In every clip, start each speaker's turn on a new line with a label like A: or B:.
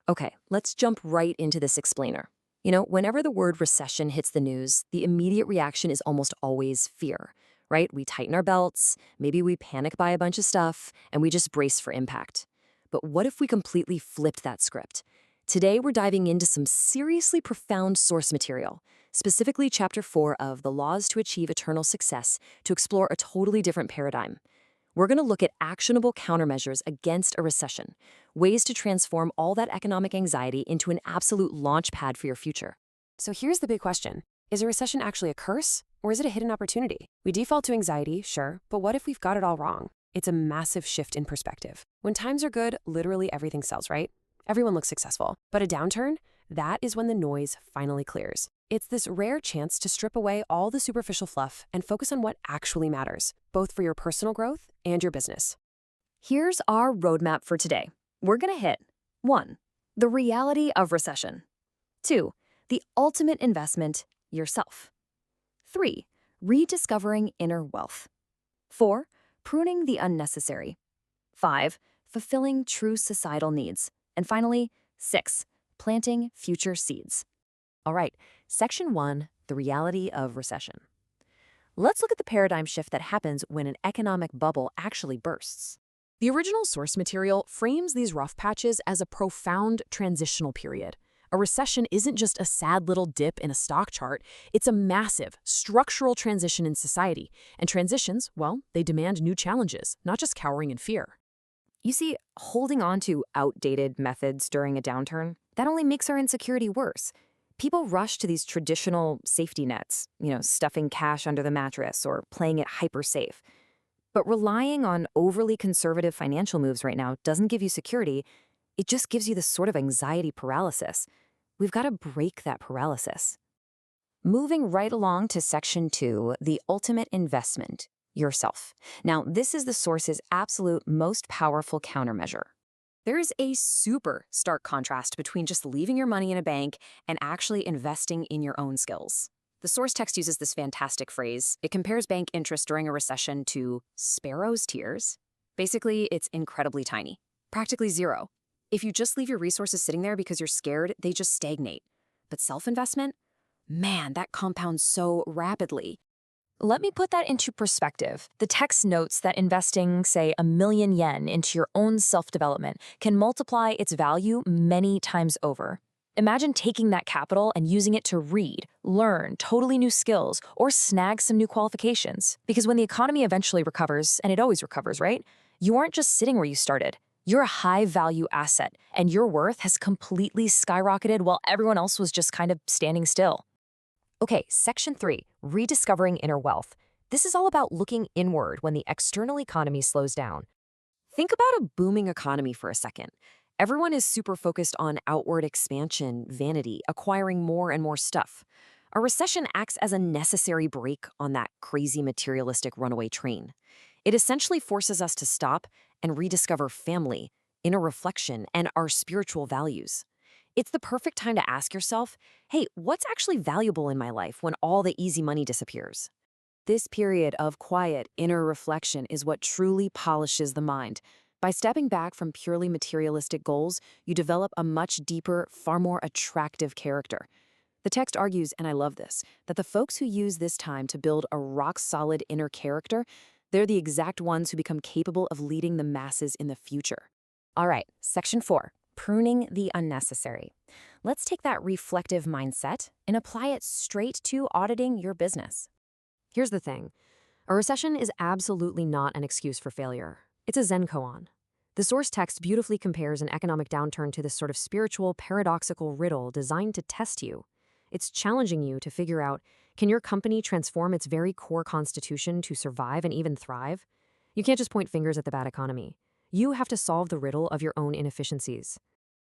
A: Okay, let's jump right into this explainer. Whenever the word recession hits the news, the immediate reaction is almost always fear, right? We tighten our belts, maybe we panic buy a bunch of stuff, and we just brace for impact. But what if we completely flipped that script? Today, we're diving into some seriously profound source material, specifically Chapter 4 of The Laws to Achieve Eternal Success, to explore a totally different paradigm. We're going to look at actionable countermeasures against a recession, ways to transform all that economic anxiety into an absolute launch pad for your future.
B: So here's the big question. Is a recession actually a curse, or is it a hidden opportunity? We default to anxiety, sure, but what if we've got it all wrong? It's a massive shift in perspective. When times are good, literally everything sells, right? Everyone looks successful. But a downturn? That is when the noise finally clears. It's this rare chance to strip away all the superficial fluff and focus on what actually matters, both for your personal growth and your business.
A: Here's our roadmap for today. We're going to hit 1. The reality of recession. 2. The ultimate investment, yourself. 3. Rediscovering inner wealth. 4. Pruning the unnecessary. 5. Fulfilling true societal needs. And finally, 6. Planting future seeds. All right, Section 1, the reality of recession. Let's look at the paradigm shift that happens when an economic bubble actually bursts.
B: The original source material frames these rough patches as a profound transitional period. A recession isn't just a sad little dip in a stock chart, it's a massive, structural transition in society. And transitions, well, they demand new challenges, not just cowering in fear.
A: You see, holding on to outdated methods during a downturn, that only makes our insecurity worse. People rush to these traditional safety nets, stuffing cash under the mattress or playing it hyper safe. But relying on overly conservative financial moves right now doesn't give you security. It just gives you this sort of anxiety paralysis. We've got to break that paralysis. Moving right along to Section 2, the ultimate investment, yourself. Now, this is the source's absolute most powerful countermeasure. There is a super stark contrast between just leaving your money in a bank and actually investing in your own skills. The source text uses this fantastic phrase. It compares bank interest during a recession to sparrow's tears. Basically, it's incredibly tiny, practically zero. If you just leave your resources sitting there because you're scared, they just stagnate. But self-investment? Man, that compounds so rapidly. Let me put that into perspective. The text notes that investing, say, 1,000,000 yen into your own self-development can multiply its value many times over. Imagine taking that capital and using it to read, learn totally new skills, or snag some new qualifications. Because when the economy eventually recovers, and it always recovers, right? You aren't just sitting where you started. You're a high-value asset, and your worth has completely skyrocketed while everyone else was just kind of standing still. Okay, Section 3, rediscovering inner wealth. This is all about looking inward when the external economy slows down. Think about a booming economy for a second. Everyone is super focused on outward expansion, vanity, acquiring more and more stuff. A recession acts as a necessary brake on that crazy materialistic runaway train. It essentially forces us to stop and rediscover family, inner reflection, and our spiritual values. It's the perfect time to ask yourself, hey, what's actually valuable in my life when all the easy money disappears? This period of quiet, inner reflection is what truly polishes the mind. By stepping back from purely materialistic goals, you develop a much deeper, far more attractive character. The text argues, and I love this, that the folks who use this time to build a rock-solid inner character, they're the exact ones who become capable of leading the masses in the future. All right, Section 4. Pruning the unnecessary. Let's take that reflective mindset and apply it straight to auditing your business. Here's the thing. A recession is absolutely not an excuse for failure. It's a Zen koan. The source text beautifully compares an economic downturn to this sort of spiritual, paradoxical riddle designed to test you. It's challenging you to figure out, can your company transform its very core constitution to survive and even thrive? You can't just point fingers at the bad economy. You have to solve the riddle of your own inefficiencies.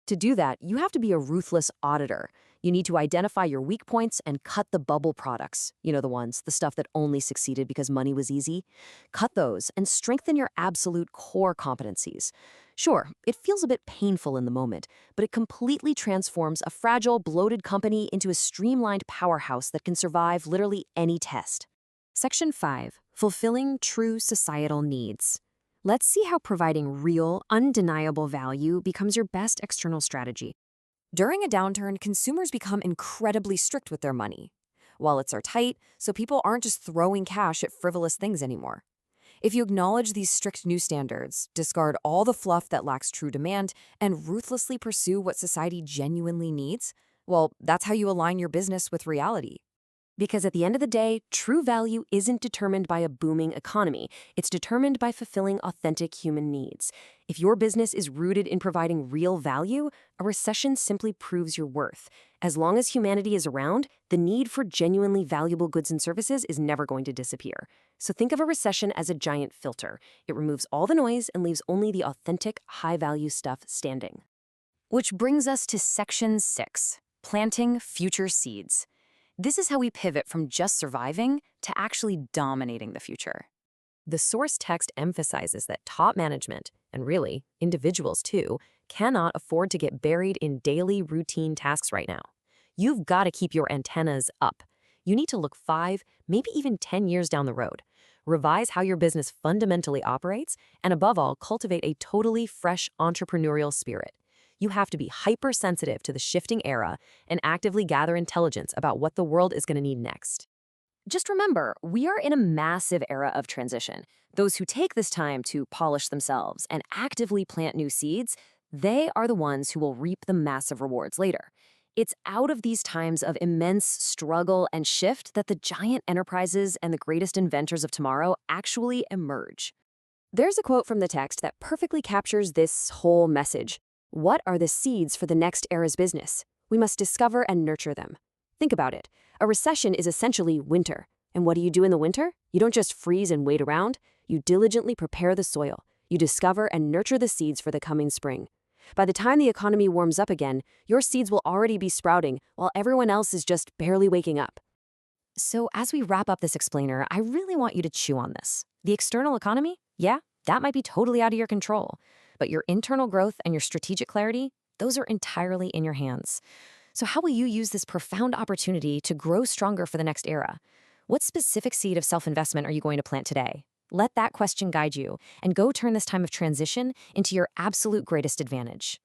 A: To do that, you have to be a ruthless auditor. You need to identify your weak points and cut the bubble products. The stuff that only succeeded because money was easy. Cut those and strengthen your absolute core competencies. Sure, it feels a bit painful in the moment, but it completely transforms a fragile, bloated company into a streamlined powerhouse that can survive literally any test. Section 5. Fulfilling true societal needs. Let's see how providing real, undeniable value becomes your best external strategy. During a downturn, consumers become incredibly strict with their money. Wallets are tight, so people aren't just throwing cash at frivolous things anymore. If you acknowledge these strict new standards, discard all the fluff that lacks true demand, and ruthlessly pursue what society genuinely needs, well, that's how you align your business with reality. Because at the end of the day, true value isn't determined by a booming economy. It's determined by fulfilling authentic human needs. If your business is rooted in providing real value, a recession simply proves your worth. As long as humanity is around, the need for genuinely valuable goods and services is never going to disappear. So think of a recession as a giant filter. It removes all the noise and leaves only the authentic, high-value stuff standing. Which brings us to Section 6, Planting Future Seeds. This is how we pivot from just surviving to actually dominating the future. The source text emphasizes that top management, and really, individuals too, cannot afford to get buried in daily routine tasks right now. You've got to keep your antennas up. You need to look 5, maybe even 10 years down the road. Revise how your business fundamentally operates, and above all, cultivate a totally fresh entrepreneurial spirit. You have to be hypersensitive to the shifting era and actively gather intelligence about what the world is going to need next. Just remember, we are in a massive era of transition. Those who take this time to polish themselves and actively plant new seeds, they are the ones who will reap the massive rewards later. It's out of these times of immense struggle and shift that the giant enterprises and the greatest inventors of tomorrow actually emerge. There's a quote from the text that perfectly captures this whole message. What are the seeds for the next era's business? We must discover and nurture them. Think about it. A recession is essentially winter. And what do you do in the winter? You don't just freeze and wait around. You diligently prepare the soil. You discover and nurture the seeds for the coming spring. By the time the economy warms up again, your seeds will already be sprouting while everyone else is just barely waking up. So as we wrap up this explainer, I really want you to chew on this. The external economy? Yeah, that might be totally out of your control. But your internal growth and your strategic clarity, those are entirely in your hands. So how will you use this profound opportunity to grow stronger for the next era? What specific seed of self-investment are you going to plant today? Let that question guide you, and go turn this time of transition into your absolute greatest advantage.